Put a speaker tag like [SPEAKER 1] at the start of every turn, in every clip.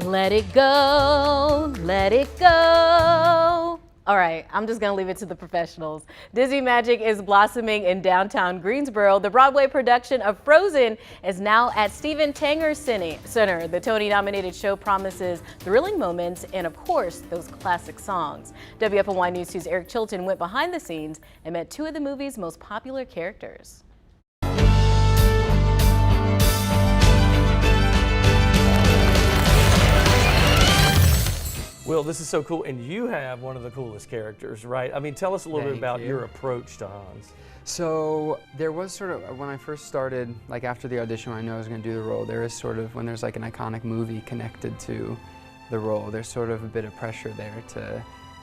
[SPEAKER 1] Let it go, let it go. All right, I'm just gonna leave it to the professionals. Disney Magic is blossoming in downtown Greensboro. The Broadway production of Frozen is now at Steven Tanger Center. The Tony-nominated show promises thrilling moments and, of course, those classic songs. WFMY News 2's Eric Chilton went behind the scenes and met two of the movie's most popular characters.
[SPEAKER 2] Will, this is so cool, and you have one of the coolest characters, right? I mean, tell us a little bit about your approach to Hans.
[SPEAKER 3] So there was sort of, when I first started, like after the audition when I knew I was going to do the role, there is sort of, when there's like an iconic movie connected to the role, there's sort of a bit of pressure there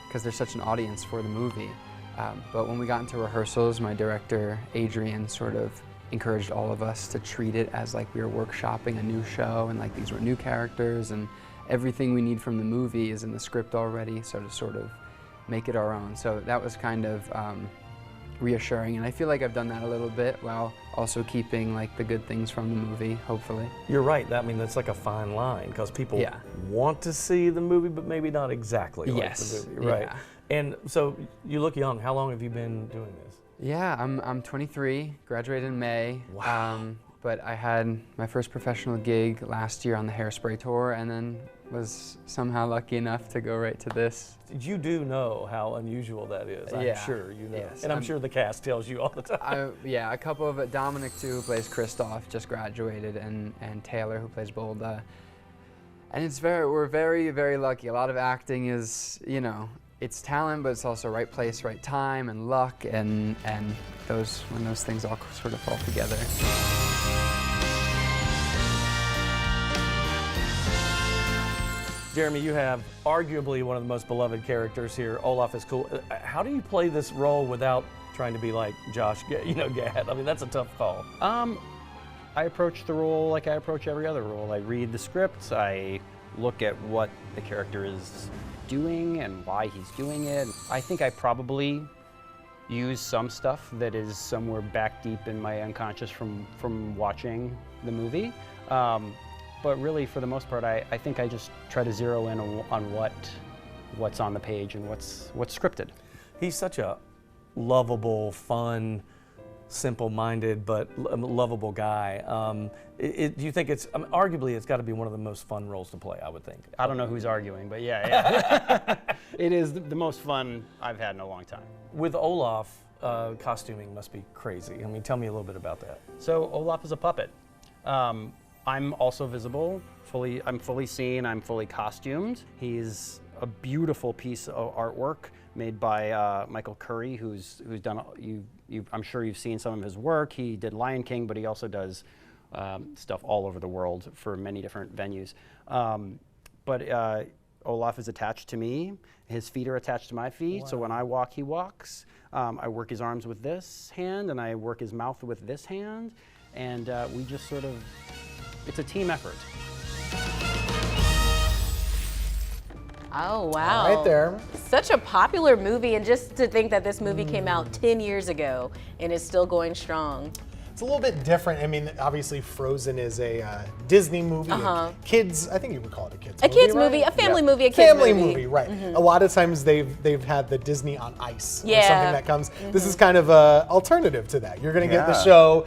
[SPEAKER 3] because there's such an audience for the movie. But when we got into rehearsals, my director, Adrian, sort of encouraged all of us to treat it as like we were workshopping a new show, and like these were new characters, and everything we need from the movie is in the script already, so to sort of make it our own. So that was kind of reassuring, and I feel like I've done that a little bit while also keeping like the good things from the movie, hopefully.
[SPEAKER 2] You're right. I mean, that's like a fine line because people want to see the movie, but maybe not exactly like the movie, right? Yeah. And so you look young. How long have you been doing this?
[SPEAKER 3] Yeah, I'm 23, graduated in May.
[SPEAKER 2] Wow.
[SPEAKER 3] But I had my first professional gig last year on the Hairspray tour, and then was somehow lucky enough to go right to this.
[SPEAKER 2] You do know how unusual that is, I'm sure you know.
[SPEAKER 3] Yes.
[SPEAKER 2] And I'm sure the cast tells you all the time.
[SPEAKER 3] Yeah, a couple of it. Dominic, too, who plays Kristoff, just graduated, and Taylor, who plays Bolda. And we're very, very lucky. A lot of acting is, you know, it's talent, but it's also right place, right time, and luck, and when those things all sort of fall together.
[SPEAKER 2] Jeremy, you have arguably one of the most beloved characters here. Olaf is cool. How do you play this role without trying to be like Josh, Gad? I mean, that's a tough call.
[SPEAKER 4] I approach the role like I approach every other role. I read the script, I look at what the character is doing and why he's doing it. I think I probably use some stuff that is somewhere back deep in my unconscious from watching the movie. But really, for the most part, I think I just try to zero in on what's on the page and what's scripted.
[SPEAKER 2] He's such a lovable, fun, simple-minded, but lovable guy. Do you think arguably it's got to be one of the most fun roles to play, I would think.
[SPEAKER 4] I don't know who's arguing, but yeah. It is the most fun I've had in a long time.
[SPEAKER 2] With Olaf, costuming must be crazy. I mean, tell me a little bit about that.
[SPEAKER 4] So Olaf is a puppet. I'm also visible, I'm fully seen, I'm fully costumed. He's a beautiful piece of artwork made by Michael Curry, who's done, I'm sure you've seen some of his work. He did Lion King, but he also does stuff all over the world for many different venues. But Olaf is attached to me. His feet are attached to my feet, so when I walk, he walks. I work his arms with this hand, and I work his mouth with this hand, and we just sort of, it's a team effort.
[SPEAKER 1] Oh, wow.
[SPEAKER 5] Right there.
[SPEAKER 1] Such a popular movie, and just to think that this movie came out 10 years ago and is still going strong.
[SPEAKER 5] It's a little bit different. I mean, obviously Frozen is a Disney movie. Kids, I think you would call it a kids movie.
[SPEAKER 1] A kids
[SPEAKER 5] right?
[SPEAKER 1] movie, a family movie, a kids
[SPEAKER 5] movie. Family movie, right. A lot of times they've had the Disney on Ice or something that comes. This is kind of a alternative to that. You're gonna get the show,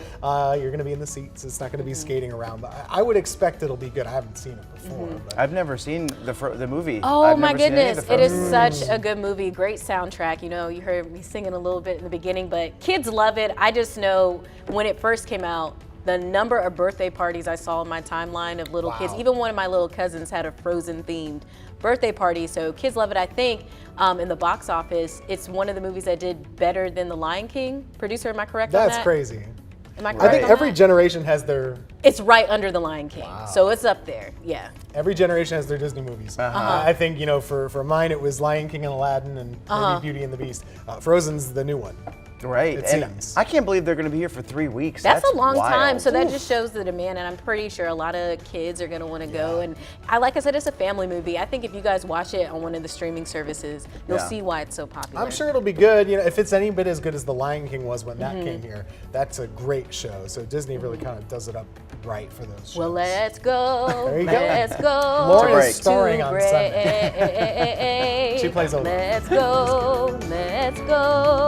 [SPEAKER 5] you're gonna be in the seats, it's not gonna be skating around. But I would expect it'll be good. I haven't seen it before. But.
[SPEAKER 6] I've never seen the movie.
[SPEAKER 1] Oh my goodness, it is such a good movie, great soundtrack. You know, you heard me singing a little bit in the beginning, but kids love it. I just know when it first came out, the number of birthday parties I saw in my timeline of little kids, even one of my little cousins had a Frozen themed birthday party, so kids love it. I think in the box office, it's one of the movies that did better than The Lion King. Producer, am I correct on that?
[SPEAKER 5] That's crazy.
[SPEAKER 1] Am I correct
[SPEAKER 5] I think
[SPEAKER 1] on
[SPEAKER 5] every
[SPEAKER 1] that?
[SPEAKER 5] generation has their...
[SPEAKER 1] It's right under The Lion King, so it's up there, yeah.
[SPEAKER 5] Every generation has their Disney movies. I think, you know, for mine it was Lion King and Aladdin and maybe Beauty and the Beast. Frozen's the new one.
[SPEAKER 6] Right,
[SPEAKER 5] It
[SPEAKER 6] and
[SPEAKER 5] seems.
[SPEAKER 6] I can't believe they're going to be here for 3 weeks.
[SPEAKER 1] That's a long
[SPEAKER 6] wild.
[SPEAKER 1] time, so that just shows the demand, and I'm pretty sure a lot of kids are going to want to go. And like I said, it's a family movie. I think if you guys watch it on one of the streaming services, you'll see why it's so popular.
[SPEAKER 5] I'm sure it'll be good. You know, if it's any bit as good as The Lion King was when that came here, that's a great show. So Disney really kind of does it up right for those shows.
[SPEAKER 1] Well, let's go.
[SPEAKER 5] There you go.
[SPEAKER 1] Let's go.
[SPEAKER 5] Laura's
[SPEAKER 6] To
[SPEAKER 5] starring
[SPEAKER 1] to
[SPEAKER 5] on
[SPEAKER 1] Bray.
[SPEAKER 5] Sunday. She plays Olaf.
[SPEAKER 1] Let's go. Let's go.